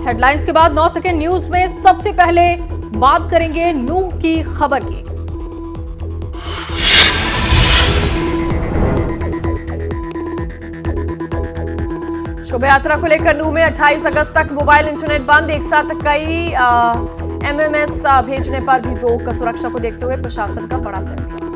Headlines के बाद 9 second news में सबसे पहले बात करेंगे नूह की खबर की। शोभा यात्रा को लेकर नूह में 28 अगस्त तक मोबाइल इंटरनेट बंद। एक साथ कई एमएमएस भेजने पर भी रोक। सुरक्षा को देखते हुए प्रशासन का बड़ा फैसला।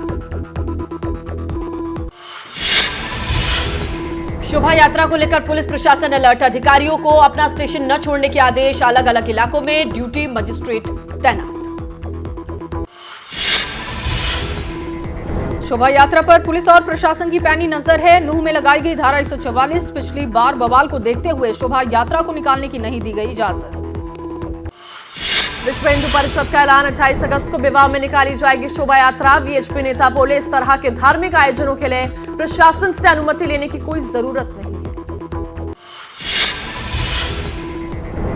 शोभा यात्रा को लेकर पुलिस प्रशासन अलर्ट। अधिकारियों को अपना स्टेशन न छोड़ने के आदेश। अलग अलग इलाकों में ड्यूटी मजिस्ट्रेट तैनात। शोभा यात्रा पर पुलिस और प्रशासन की पैनी नजर है। नूह में लगाई गई धारा 144। पिछली बार बवाल को देखते हुए शोभा यात्रा को निकालने की नहीं दी गई इजाजत। विश्व हिंदू परिषद का ऐलान। 28 अगस्त को विवाह में निकाली जाएगी शोभा यात्रा। वीएचपी नेता बोले, इस तरह के धार्मिक आयोजनों के लिए प्रशासन से अनुमति लेने की कोई जरूरत नहीं है।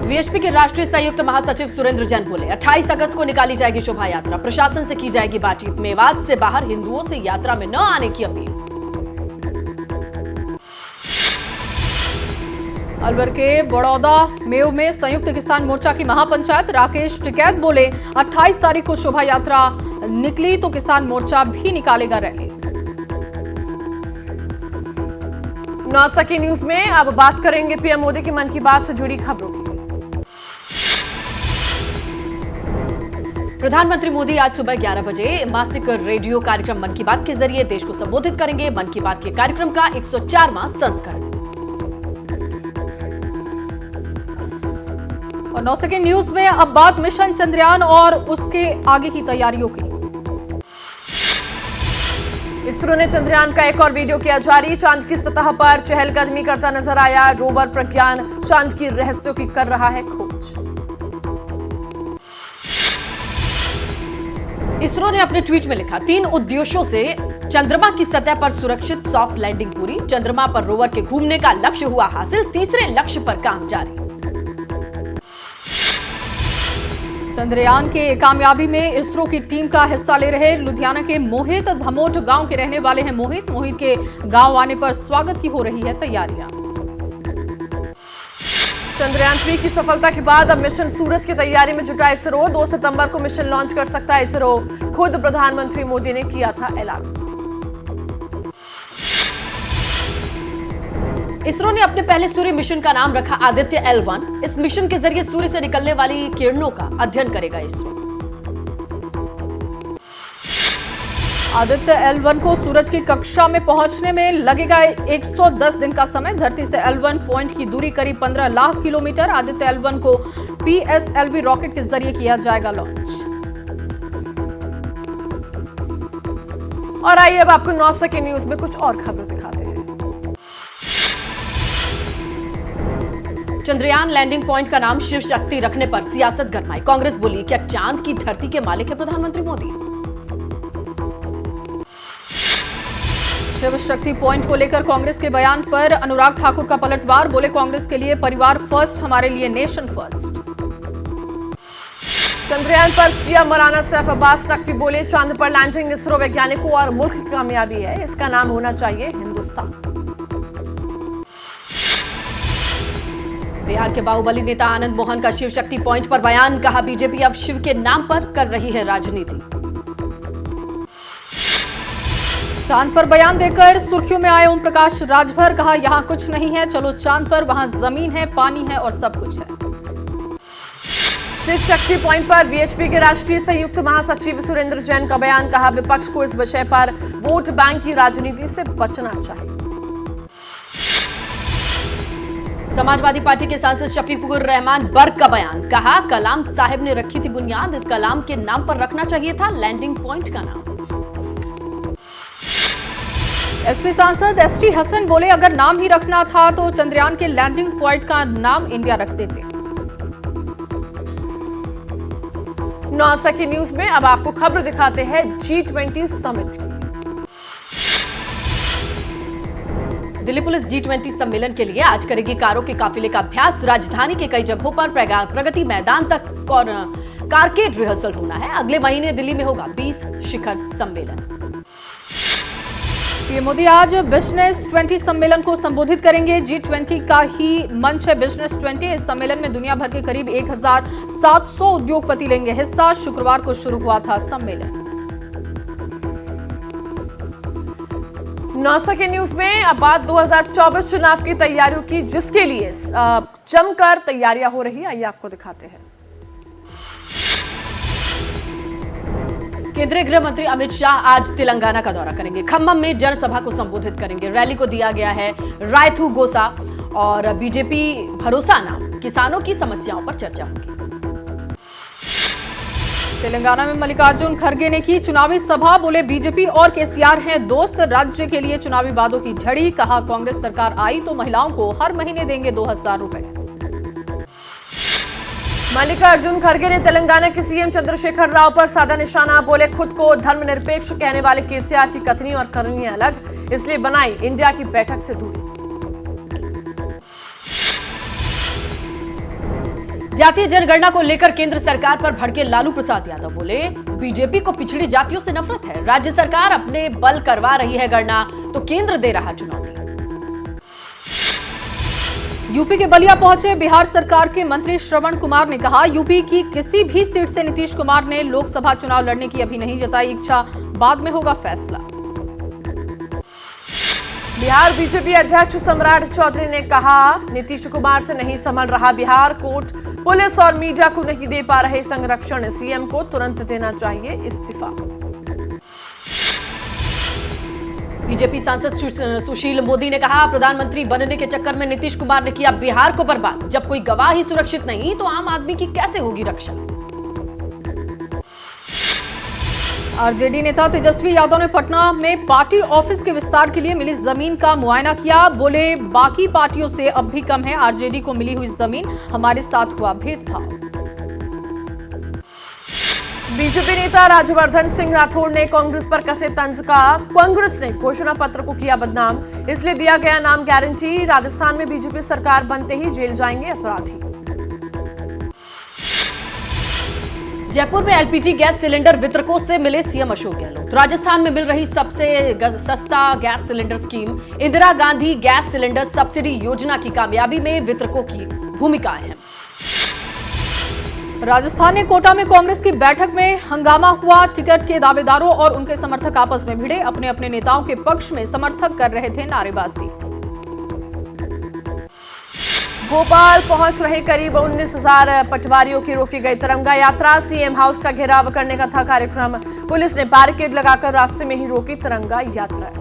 वीएचपी के राष्ट्रीय संयुक्त महासचिव सुरेंद्र जैन बोले, 28 अगस्त को निकाली जाएगी शोभा यात्रा। प्रशासन से की जाएगी बातचीत। मेवात से बाहर हिंदुओं से यात्रा में न आने की अपील। अलवर के बड़ौदा मेव में संयुक्त किसान मोर्चा की महापंचायत। राकेश टिकैत बोले, 28 तारीख को शोभा यात्रा निकली तो किसान मोर्चा भी निकालेगा रैली। नासा की न्यूज में अब बात करेंगे पीएम मोदी की मन की बात से जुड़ी खबरों की। प्रधानमंत्री मोदी आज सुबह 11 बजे मासिक रेडियो कार्यक्रम मन की बात के जरिए देश को संबोधित करेंगे। मन की बात के कार्यक्रम का 104वां संस्करण। और 9 सेकंड न्यूज में अब बात मिशन चंद्रयान और उसके आगे की तैयारियों की। इसरो ने चंद्रयान का एक और वीडियो किया जारी। चांद की सतह पर चहलकदमी करता नजर आया रोवर प्रज्ञान। चांद की रहस्यों की कर रहा है खोज। इसरो ने अपने ट्वीट में लिखा, 3 उद्देश्यों से चंद्रमा की सतह पर सुरक्षित सॉफ्ट लैंडिंग पूरी। चंद्रमा पर रोवर के घूमने का लक्ष्य हुआ हासिल। तीसरे लक्ष्य पर काम जारी। चंद्रयान के कामयाबी में इसरो की टीम का हिस्सा ले रहे लुधियाना के मोहित धमोट गांव के रहने वाले हैं। मोहित के गांव आने पर स्वागत की हो रही है तैयारियां। चंद्रयान 3 की सफलता के बाद अब मिशन सूरज की तैयारी में जुटा इसरो। 2 सितंबर को मिशन लॉन्च कर सकता है इसरो। खुद प्रधानमंत्री मोदी ने किया था ऐलान। इसरो ने अपने पहले सूर्य मिशन का नाम रखा आदित्य L1। इस मिशन के जरिए सूर्य से निकलने वाली किरणों का अध्ययन करेगा इसरो। आदित्य L1 को सूरज की कक्षा में पहुंचने में लगेगा 110 दिन का समय। धरती से L1 पॉइंट की दूरी करीब 15 लाख किलोमीटर। आदित्य L1 को PSLV रॉकेट के जरिए किया जाएगा लॉन्च। और आइए अब आपको 9 सेकंड न्यूज में कुछ और खबरें दिखाते हैं। चंद्रयान लैंडिंग पॉइंट का नाम शिव शक्ति रखने पर सियासत गरमाई। कांग्रेस बोली, क्या चांद की धरती के मालिक है प्रधानमंत्री मोदी। शिव शक्ति पॉइंट को लेकर कांग्रेस के बयान पर अनुराग ठाकुर का पलटवार। बोले, कांग्रेस के लिए परिवार फर्स्ट, हमारे लिए नेशन फर्स्ट। चंद्रयान पर शिया मौलाना सैफ अब्बास नकवी बोले, चांद पर लैंडिंग इसरो वैज्ञानिकों और मुल्क की कामयाबी है। इसका नाम होना चाहिए हिंदुस्तान। बिहार के बाहुबली नेता आनंद मोहन का शिव शक्ति पॉइंट पर बयान। कहा, बीजेपी अब शिव के नाम पर कर रही है राजनीति। चांद पर बयान देकर सुर्खियों में आए ओम प्रकाश राजभर। कहा, यहां कुछ नहीं है, चलो चांद पर, वहां जमीन है, पानी है और सब कुछ है। शिव शक्ति पॉइंट पर वीएचपी के राष्ट्रीय संयुक्त महासचिव सुरेंद्र जैन का बयान। कहा, विपक्ष को इस विषय पर वोट बैंक की राजनीति से बचना चाहिए। समाजवादी पार्टी के सांसद शफीकुर रहमान बर्क का बयान। कहा, कलाम साहिब ने रखी थी बुनियाद, कलाम के नाम पर रखना चाहिए था लैंडिंग पॉइंट का नाम। एसपी सांसद एसटी हसन बोले, अगर नाम ही रखना था तो चंद्रयान के लैंडिंग पॉइंट का नाम इंडिया रख देते। 9 सेकंड न्यूज में अब आपको खबर दिखाते हैं G20 समिट की। दिल्ली पुलिस G20 सम्मेलन के लिए आज करेगी कारों के काफिले का अभ्यास। राजधानी के कई जगहों पर प्रगति मैदान तक कारकेड रिहर्सल होना है। अगले महीने दिल्ली में होगा 20 शिखर सम्मेलन। पीएम मोदी आज बिजनेस 20 सम्मेलन को संबोधित करेंगे। G20 का ही मंच है बिजनेस 20। इस सम्मेलन में दुनिया भर के करीब 1700 उद्योगपति लेंगे हिस्सा। शुक्रवार को शुरू हुआ था सम्मेलन। नासा के न्यूज में अब बात 2024 चुनाव की तैयारियों की, जिसके लिए जमकर तैयारियां हो रही है। आइए आपको दिखाते हैं। केंद्रीय गृह मंत्री अमित शाह आज तेलंगाना का दौरा करेंगे। खम्मम में जनसभा को संबोधित करेंगे। रैली को दिया गया है रायथू गोसा और बीजेपी भरोसा नाम। किसानों की समस्याओं पर चर्चा होगी। तेलंगाना में मल्लिकार्जुन खड़गे ने की चुनावी सभा। बोले बीजेपी और केसीआर हैं दोस्त। राज्य के लिए चुनावी वादों की झड़ी। कहा कांग्रेस सरकार आई तो महिलाओं को हर महीने देंगे 2000 रुपए। मल्लिकार्जुन खड़गे ने तेलंगाना के सीएम चंद्रशेखर राव पर साधा निशाना। बोले खुद को धर्मनिरपेक्ष कहने वाले केसीआर की कथनी और करनी अलग, इसलिए बनाई इंडिया की बैठक से दूरी। जातीय जनगणना को लेकर केंद्र सरकार पर भड़के लालू प्रसाद यादव। बोले बीजेपी को पिछड़ी जातियों से नफरत है। राज्य सरकार अपने बल करवा रही है गणना तो केंद्र दे रहा चुनौती। यूपी के बलिया पहुंचे बिहार सरकार के मंत्री श्रवण कुमार ने कहा यूपी की किसी भी सीट से नीतीश कुमार ने लोकसभा चुनाव लड़ने की अभी नहीं जताई इच्छा, बाद में होगा फैसला। बिहार बीजेपी अध्यक्ष सम्राट चौधरी ने कहा नीतीश कुमार से नहीं संभल रहा बिहार। कोर्ट, पुलिस और मीडिया को नहीं दे पा रहे संरक्षण। सीएम को तुरंत देना चाहिए इस्तीफा। बीजेपी सांसद सुशील मोदी ने कहा प्रधानमंत्री बनने के चक्कर में नीतीश कुमार ने किया बिहार को बर्बाद। जब कोई गवाह ही सुरक्षित नहीं तो आम आदमी की कैसे होगी रक्षा। आरजेडी नेता तेजस्वी यादव ने पटना में पार्टी ऑफिस के विस्तार के लिए मिली जमीन का मुआयना किया। बोले बाकी पार्टियों से अब भी कम है आरजेडी को मिली हुई जमीन, हमारे साथ हुआ भेदभाव। बीजेपी नेता राज्यवर्धन सिंह राठौड़ ने कांग्रेस पर कसे तंज का। कांग्रेस ने घोषणा पत्र को किया बदनाम, इसलिए दिया गया नाम गारंटी। राजस्थान में बीजेपी सरकार बनते ही जेल जाएंगे अपराधी। जयपुर में एलपीजी गैस सिलेंडर वितरकों से मिले सीएम अशोक गहलोत। राजस्थान में मिल रही सबसे सस्ता gas cylinder scheme Indira Gandhi gas cylinder subsidy योजना की कामयाबी में वितरकों की भूमिका अहम। राजस्थान ने कोटा में कांग्रेस की बैठक में हंगामा हुआ। टिकट के दावेदारों और उनके समर्थक आपस में भिड़े। अपने अपने नेताओं के पक्ष में समर्थक कर रहे थे नारेबाजी। भोपाल पहुंच रहे करीब 19,000 पटवारियों की रोकी गई तिरंगा यात्रा। सीएम हाउस का घेराव करने का था कार्यक्रम। पुलिस ने बैरिकेड लगाकर रास्ते में ही रोकी तिरंगा यात्रा।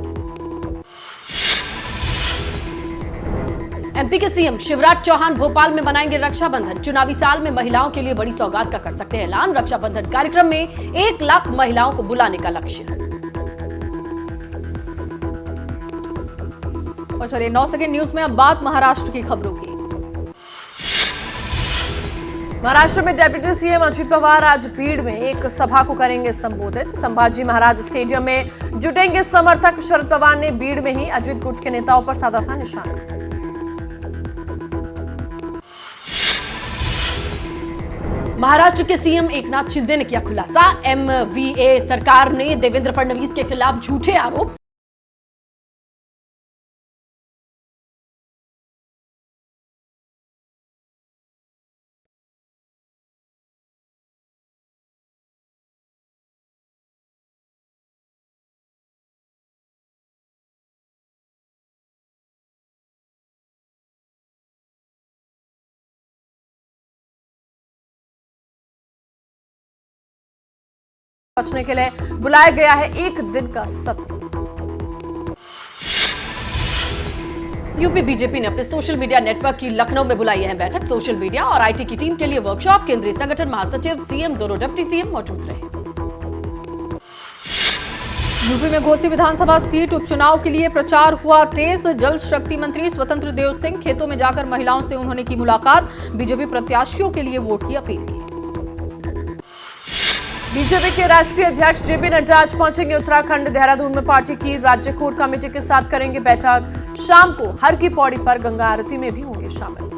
एमपी के सीएम शिवराज चौहान भोपाल में मनाएंगे रक्षाबंधन। चुनावी साल में महिलाओं के लिए बड़ी सौगात का कर सकते हैं ऐलान। रक्षाबंधन कार्यक्रम में 1 लाख महिलाओं को बुलाने का लक्ष्य। और चलिए 9 सेकंड न्यूज में अब बात महाराष्ट्र की खबरों की। महाराष्ट्र में डेप्यूटी सीएम अजित पवार आज भीड़ में एक सभा को करेंगे संबोधित। संभाजी महाराज स्टेडियम में जुटेंगे समर्थक। शरद पवार ने भीड़ में ही अजित गुट के नेताओं पर साधा था निशाना। महाराष्ट्र के सीएम एकनाथ शिंदे ने किया खुलासा। एमवीए सरकार ने देवेंद्र फडणवीस के खिलाफ झूठे आरोप। बचने के लिए बुलाया गया है 1 दिन का सत्र। यूपी बीजेपी ने अपने सोशल मीडिया नेटवर्क की लखनऊ में बुलाई है बैठक। सोशल मीडिया और आईटी की टीम के लिए वर्कशॉप। केंद्रीय संगठन महासचिव, सीएम, दोनों डिप्टी सीएम मौजूद रहे। यूपी में घोसी विधानसभा सीट उपचुनाव के लिए प्रचार हुआ तेज। जल शक्ति मंत्री स्वतंत्र देव सिंह खेतों में जाकर महिलाओं से उन्होंने की मुलाकात। बीजेपी प्रत्याशियों के लिए वोट की अपील की। बीजेपी के राष्ट्रीय अध्यक्ष जेपी नड्डा आज पहुंचेंगे उत्तराखंड। देहरादून में पार्टी की राज्य कोर कमेटी के साथ करेंगे बैठक। शाम को हर की पौड़ी पर गंगा आरती में भी होंगे शामिल।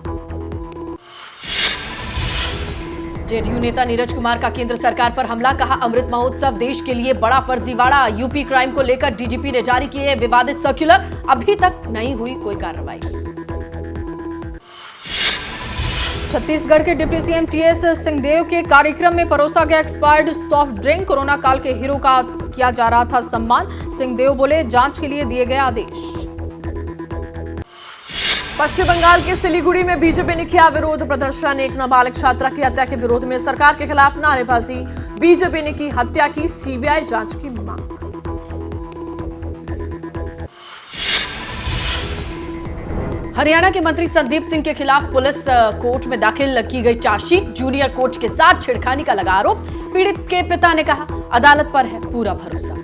जेडीयू नेता नीरज कुमार का केंद्र सरकार पर हमला, कहा अमृत महोत्सव देश के लिए बड़ा फर्जीवाड़ा। यूपी क्राइम को लेकर डीजीपी ने जारी किए विवादित सर्कुलर, अभी तक नहीं हुई कोई कार्रवाई। छत्तीसगढ़ के डिप्टी सीएम टीएस सिंहदेव के कार्यक्रम में परोसा गया एक्सपायर्ड सॉफ्ट ड्रिंक। कोरोना काल के हीरो का किया जा रहा था सम्मान। सिंहदेव बोले, जांच के लिए दिए गए आदेश। पश्चिम बंगाल के सिलीगुड़ी में बीजेपी ने किया विरोध प्रदर्शन। एक नाबालिग छात्रा की हत्या के विरोध में सरकार के खिलाफ नारेबाजी। बीजेपी ने की हत्या की सीबीआई जांच की मांग। हरियाणा के मंत्री संदीप सिंह के खिलाफ पुलिस कोर्ट में दाखिल की गई चार्जशीट। जूनियर कोच के साथ छेड़खानी का लगा आरोप। पीड़ित के पिता ने कहा, अदालत पर है पूरा भरोसा।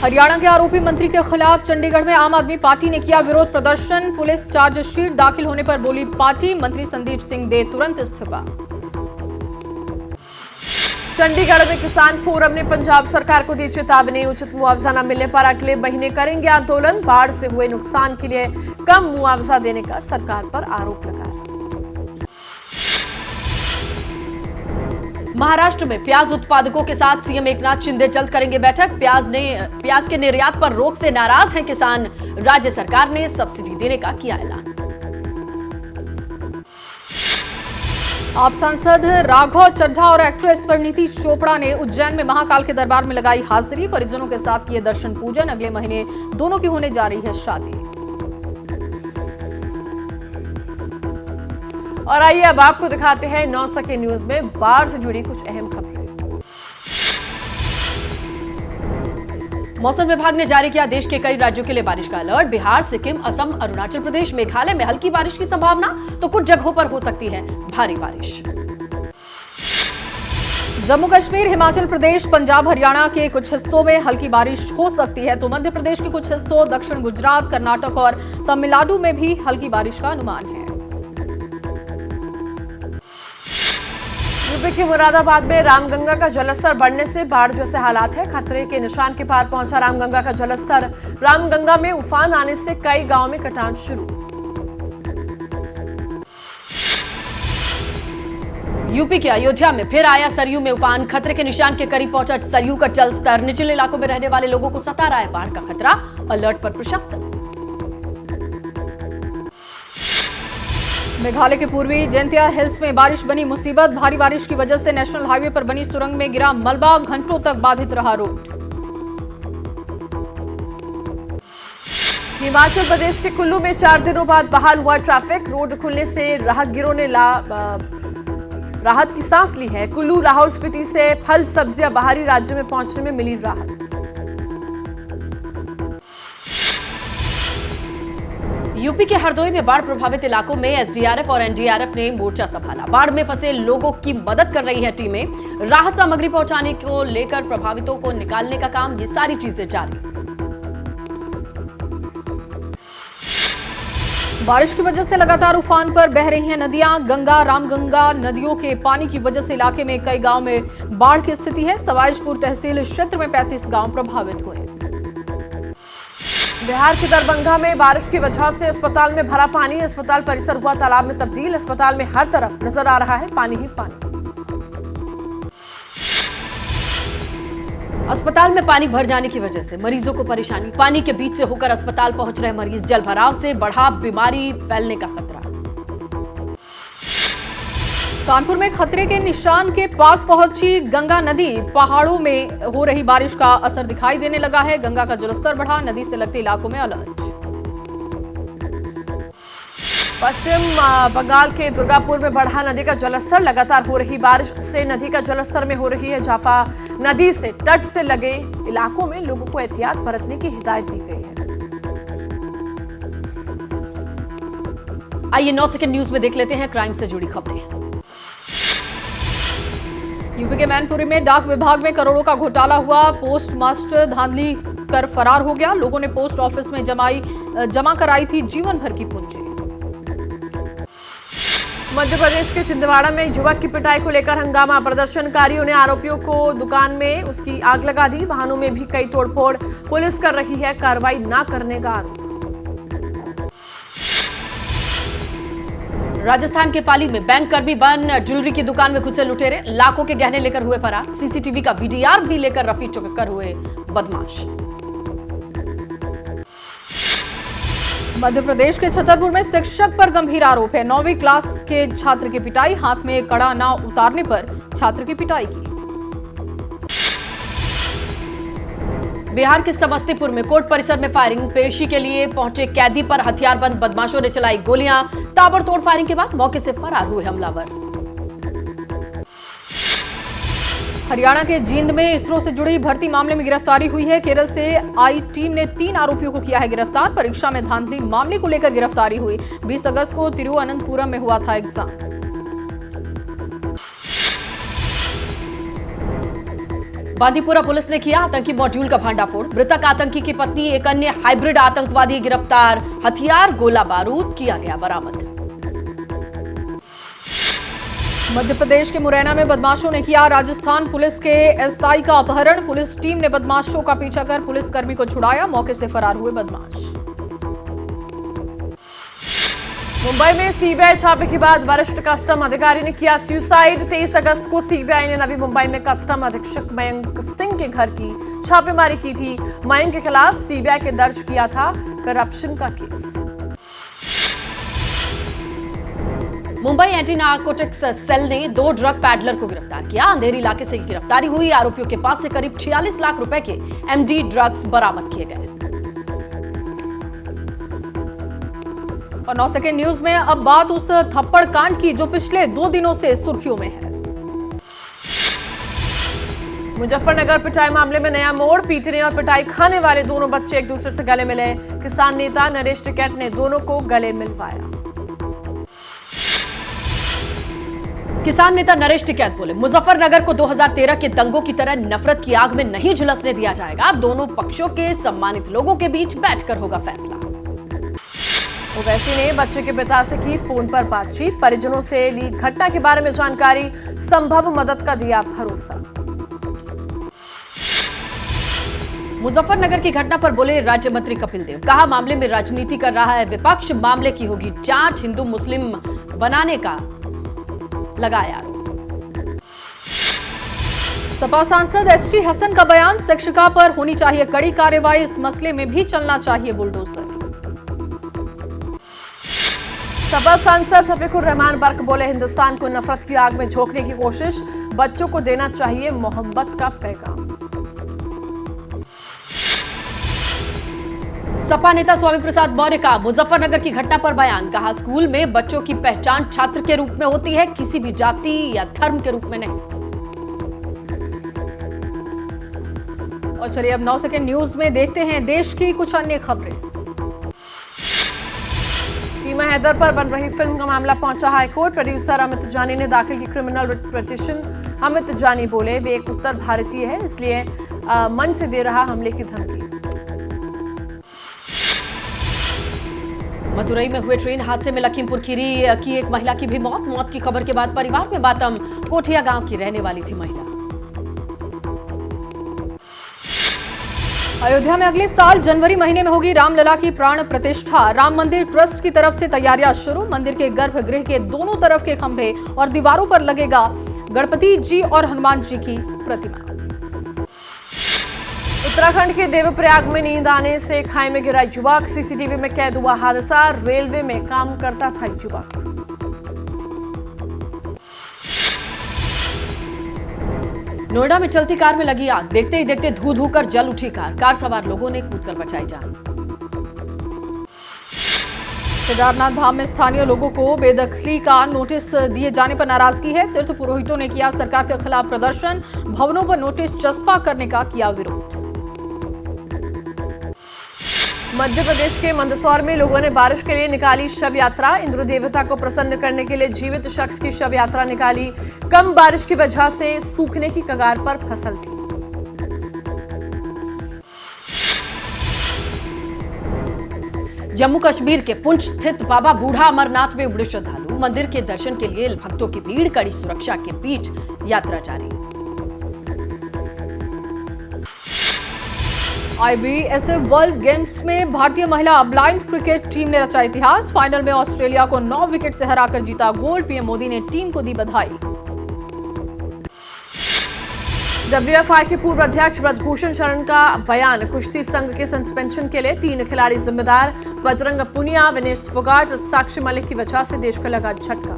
हरियाणा के आरोपी मंत्री के खिलाफ चंडीगढ़ में आम आदमी पार्टी ने किया विरोध प्रदर्शन। पुलिस चार्जशीट दाखिल होने पर बोली पार्टी, मंत्री संदीप सिंह दे तुरंत इस्तीफा। चंडीगढ़ में किसान फोरम ने पंजाब सरकार को दी चेतावनी। उचित मुआवजा न मिलने पर अगले महीने करेंगे आंदोलन। बाढ़ से हुए नुकसान के लिए कम मुआवजा देने का सरकार पर आरोप लगाया। महाराष्ट्र में प्याज उत्पादकों के साथ सीएम एकनाथ शिंदे जल्द करेंगे बैठक। प्याज के निर्यात पर रोक से नाराज हैं किसान। राज्य सरकार ने सब्सिडी देने का किया ऐलान। आप सांसद राघव चड्ढा और एक्ट्रेस परिणीति चोपड़ा ने उज्जैन में महाकाल के दरबार में लगाई हाजिरी। परिजनों के साथ किए दर्शन पूजन। अगले महीने दोनों की होने जा रही है शादी। और आइए अब आपको दिखाते हैं 9 सके न्यूज में बाढ़ से जुड़ी कुछ अहम खबरें। मौसम विभाग ने जारी किया देश के कई राज्यों के लिए बारिश का अलर्ट। बिहार, सिक्किम, असम, अरुणाचल प्रदेश, मेघालय में हल्की बारिश की संभावना, तो कुछ जगहों पर हो सकती है भारी बारिश। जम्मू कश्मीर, हिमाचल प्रदेश, पंजाब, हरियाणा के कुछ हिस्सों में हल्की बारिश हो सकती है, तो मध्य प्रदेश के कुछ हिस्सों, दक्षिण गुजरात, कर्नाटक और तमिलनाडु में भी हल्की बारिश का अनुमान है। यूपी के मुरादाबाद में रामगंगा का जलस्तर बढ़ने से बाढ़ जैसे हालात है। खतरे के निशान के पार पहुंचा रामगंगा का जलस्तर। रामगंगा में उफान आने से कई गांवों में कटान शुरू। यूपी के अयोध्या में फिर आया सरयू में उफान। खतरे के निशान के करीब पहुंचा सरयू का जलस्तर। निचले इलाकों में रहने वाले लोगों को सता रहा है बाढ़ का खतरा। अलर्ट पर प्रशासन। मेघालय के पूर्वी जैंतिया हिल्स में बारिश बनी मुसीबत। भारी बारिश की वजह से नेशनल हाईवे पर बनी सुरंग में गिरा मलबा। घंटों तक बाधित रहा रोड। हिमाचल प्रदेश के कुल्लू में 4 दिनों बाद बहाल हुआ ट्रैफिक। रोड खुलने से राहगीरों ने राहत की सांस ली है। कुल्लू, लाहौल स्पीति से फल सब्जियां बाहरी राज्यों में पहुंचने में मिली राहत। यूपी के हरदोई में बाढ़ प्रभावित इलाकों में एसडीआरएफ और एनडीआरएफ ने मोर्चा संभाला। बाढ़ में फंसे लोगों की मदद कर रही है टीमें। राहत सामग्री पहुंचाने को लेकर प्रभावितों को निकालने का काम, ये सारी चीजें जारी। बारिश की वजह से लगातार उफान पर बह रही हैं नदियां। गंगा, रामगंगा नदियों के पानी की वजह से इलाके में कई गांव में बाढ़ की स्थिति है। सवाईजपुर तहसील क्षेत्र में 35 गांव प्रभावित हुए। बिहार के दरभंगा में बारिश की वजह से अस्पताल में भरा पानी। अस्पताल परिसर हुआ तालाब में तब्दील। अस्पताल में हर तरफ नजर आ रहा है पानी ही पानी। अस्पताल में पानी भर जाने की वजह से मरीजों को परेशानी। पानी के बीच से होकर अस्पताल पहुंच रहे मरीज। जल भराव से बढ़ा बीमारी फैलने का खतरा। कानपुर में खतरे के निशान के पास पहुंची गंगा नदी। पहाड़ों में हो रही बारिश का असर दिखाई देने लगा है। गंगा का जलस्तर बढ़ा। नदी से लगते इलाकों में अलर्ट। पश्चिम बंगाल के दुर्गापुर में बढ़ा नदी का जलस्तर। लगातार हो रही बारिश से नदी का जलस्तर में हो रही है इजाफा। नदी से तट से लगे इलाकों में लोगों को एहतियात बरतने की हिदायत दी गई है। आइए 9 सेकंड न्यूज में देख लेते हैं क्राइम से जुड़ी खबरें। यूपी के मैनपुरी में डाक विभाग में करोड़ों का घोटाला हुआ। पोस्ट मास्टर धांधली कर फरार हो गया। लोगों ने पोस्ट ऑफिस में जमा कराई थी जीवन भर की पूंजी। मध्य प्रदेश के छिंदवाड़ा में युवक की पिटाई को लेकर हंगामा। प्रदर्शनकारियों ने आरोपियों को दुकान में उसकी आग लगा दी। वाहनों में भी कई तोड़फोड़। पुलिस कर रही है कार्रवाई न करने का आरोप। राजस्थान के पाली में बैंक कर्मी बन ज्वेलरी की दुकान में घुसे लुटेरे, लाखों के गहने लेकर हुए फरार। सीसीटीवी का वीडीआर भी लेकर रफी चुककर हुए बदमाश। मध्य प्रदेश के छतरपुर में शिक्षक पर गंभीर आरोप है। 9वीं क्लास के छात्र की पिटाई, हाथ में कड़ा न उतारने पर छात्र की पिटाई की। बिहार के समस्तीपुर में कोर्ट परिसर में फायरिंग, पेशी के लिए पहुंचे कैदी पर हथियारबंद बदमाशों ने चलाई गोलियां। ताबड़तोड़ फायरिंग के बाद मौके से फरार हुए हमलावर। हरियाणा के जींद में इसरो से जुड़ी भर्ती मामले में गिरफ्तारी हुई है। केरल से आई टीम ने 3 आरोपियों को किया है गिरफ्तार। परीक्षा में धांधली मामले को लेकर गिरफ्तारी हुई। 20 अगस्त को तिरुवनंतपुरम में हुआ था एग्जाम। बांदीपुरा पुलिस ने किया आतंकी मॉड्यूल का भांडाफोड़। मृतक आतंकी की पत्नी एक अन्य हाइब्रिड आतंकवादी गिरफ्तार। हथियार, गोला बारूद किया गया बरामद। मध्य प्रदेश के मुरैना में बदमाशों ने किया राजस्थान पुलिस के एसआई का अपहरण। पुलिस टीम ने बदमाशों का पीछा कर पुलिसकर्मी को छुड़ाया। मौके से फरार हुए बदमाश। मुंबई में सीबीआई छापे के बाद वरिष्ठ कस्टम अधिकारी ने किया सुसाइड। 23 अगस्त को सीबीआई ने नवी मुंबई में कस्टम अधीक्षक मयंक सिंह के घर की छापेमारी की थी। मयंक के खिलाफ सीबीआई के दर्ज किया था करप्शन का case. Mumbai anti narcotics cell ने 2 ड्रग पैडलर को गिरफ्तार किया। अंधेरी इलाके से गिरफ्तारी हुई। आरोपियों के पास से करीब 46 लाख रुपए के एमडी ड्रग्स बरामद किए गए। और 9 सेकंड न्यूज में अब बात उस थप्पड़ कांड की जो पिछले 2 दिनों से सुर्खियों में है। मुजफ्फरनगर पिटाई मामले में नया मोड़। पीटने और पिटाई खाने वाले दोनों बच्चे एक दूसरे से गले मिले। किसान नेता नरेश टिकैत ने दोनों को गले मिलवाया। किसान नेता नरेश टिकैत बोले, मुजफ्फरनगर को 2013 के दंगों की तरह नफरत की आग में नहीं झुलसने दिया जाएगा। अब दोनों पक्षों के सम्मानित लोगों के बीच बैठकर होगा फैसला। ओवैसी ने बच्चे के पिता से की फोन पर बातचीत। परिजनों से ली घटना के बारे में जानकारी, संभव मदद का दिया भरोसा। मुजफ्फरनगर की घटना पर बोले राज्य मंत्री कपिल देव, कहा मामले में राजनीति कर रहा है विपक्ष। मामले की होगी जांच। हिंदू मुस्लिम बनाने का लगाया आरोप। सपा सांसद एसटी हसन का बयान, शिक्षिका पर होनी चाहिए कड़ी कार्रवाई। इस मसले में भी चलना चाहिए बुलडोजर। सपा सांसद शफीकुर रहमान बर्क बोले, हिंदुस्तान को नफरत की आग में झोंकने की कोशिश। बच्चों को देना चाहिए मोहब्बत का पैगाम। सपा नेता स्वामी प्रसाद मौर्य का मुजफ्फरनगर की घटना पर बयान, कहा स्कूल में बच्चों की पहचान छात्र के रूप में होती है, किसी भी जाति या धर्म के रूप में नहीं। और चलिए अब 9 सेकंड न्यूज में देखते हैं देश की कुछ अन्य खबरें। सीमा हैदर पर बन रही फिल्म का मामला पहुंचा हाईकोर्ट। प्रोड्यूसर अमित जानी ने दाखिल की क्रिमिनल रिट पिटीशन। अमित जानी बोले, वे एक उत्तर भारतीय है, इसलिए मन से दे रहा हमले की धमकी। मदुरई में हुए ट्रेन हादसे में लखीमपुर खीरी की एक महिला की भी मौत की खबर के बाद परिवार में मातम। कोठिया गांव की रहने वाली थी महिला। अयोध्या में अगले साल जनवरी महीने में होगी रामलला की प्राण प्रतिष्ठा। राम मंदिर ट्रस्ट की तरफ से तैयारियां शुरू। मंदिर के गर्भगृह के दोनों तरफ के खंभे और दीवारों पर लगेगा गणपति जी और हनुमान जी की प्रतिमा। उत्तराखंड के देवप्रयाग में नींद आने से खाई में गिरा युवक। सीसीटीवी में कैद हुआ हादसा। रेलवे में काम करता था युवक। नोएडा में चलती कार में लगी आग। देखते ही देखते धू धू कर जल उठी कार। कार सवार लोगों ने कूदकर बचाई जान। केदारनाथ धाम में स्थानीय लोगों को बेदखली का नोटिस दिए जाने पर नाराजगी है। तीर्थ पुरोहितों ने किया सरकार के खिलाफ प्रदर्शन। भवनों पर नोटिस चस्पा करने का किया विरोध। मध्य प्रदेश के मंदसौर में लोगों ने बारिश के लिए निकाली शव यात्रा। इंद्र देवता को प्रसन्न करने के लिए जीवित शख्स की शव यात्रा निकाली। कम बारिश की वजह से सूखने की कगार पर फसल थी। जम्मू कश्मीर के पुंछ स्थित बाबा बूढ़ा अमरनाथ में उमड़े श्रद्धालु। मंदिर के दर्शन के लिए भक्तों की भीड़। कड़ी सुरक्षा के बीच यात्रा जारी। IBSF वर्ल्ड गेम्स में भारतीय महिला ब्लाइंड क्रिकेट टीम ने रचा इतिहास। फाइनल में ऑस्ट्रेलिया को 9 विकेट से हराकर जीता गोल्ड। पीएम मोदी ने टीम को दी बधाई। WFI के पूर्व अध्यक्ष ब्रजभूषण शरण का बयान, कुश्ती संघ के सस्पेंशन के लिए 3 खिलाड़ी जिम्मेदार। बजरंग पुनिया, विनेश फोगाट, साक्षी मलिक की वजह से देश को लगा झटका।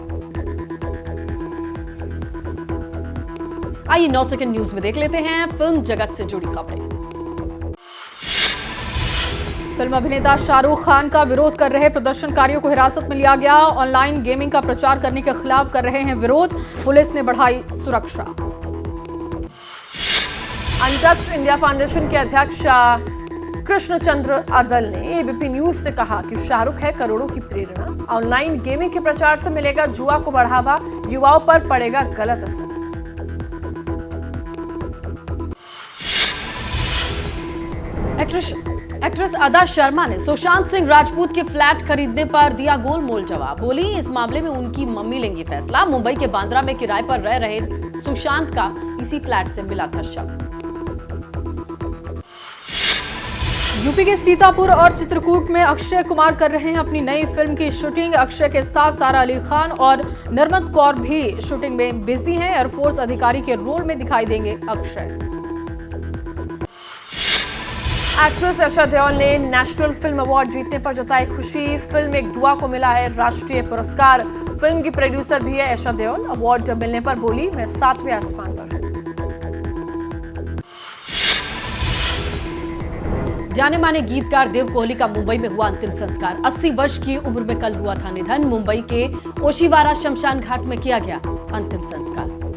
आइए 9 सेकंड न्यूज में देख लेते हैं फिल्म जगत से जुड़ी खबरें। फिल्म अभिनेता शाहरुख खान का विरोध कर रहे प्रदर्शनकारियों को हिरासत में लिया गया। ऑनलाइन गेमिंग का प्रचार करने के खिलाफ कर रहे हैं विरोध। पुलिस ने बढ़ाई सुरक्षा। अनटच्ड इंडिया फाउंडेशन के अध्यक्ष कृष्णचंद्र अदल ने एबीपी न्यूज से कहा कि शाहरुख है करोड़ों की प्रेरणा। ऑनलाइन गेमिंग के प्रचार से मिलेगा जुआ को बढ़ावा, युवाओं पर पड़ेगा गलत असर। एक्ट्रेस अदा शर्मा ने सुशांत सिंह राजपूत के फ्लैट खरीदने पर दिया गोलमोल जवाब। बोली, इस मामले में उनकी मम्मी लेंगी फैसला। मुंबई के बांद्रा में किराए पर रह रहे सुशांत का इसी फ्लैट से मिला था शव। यूपी के सीतापुर और चित्रकूट में अक्षय कुमार कर रहे हैं अपनी नई फिल्म की शूटिंग। अक्षय के साथ सारा अली खान और नर्मद कौर भी शूटिंग में बिजी हैं। एयरफोर्स अधिकारी के रोल में दिखाई देंगे अक्षय। एक्ट्रेस आशा देओल ने नेशनल फिल्म अवार्ड जीतने पर जताई खुशी। फिल्म एक दुआ को मिला है राष्ट्रीय पुरस्कार। फिल्म की प्रोड्यूसर भी है आशा देओल। अवार्ड मिलने पर बोली, मैं 7वें आसमान पर हूं। जाने माने गीतकार देव कोहली का मुंबई में हुआ अंतिम संस्कार। 80 वर्ष की उम्र में कल हुआ था निधन। मुंबई के ओशिवारा शमशान घाट में किया गया अंतिम संस्कार।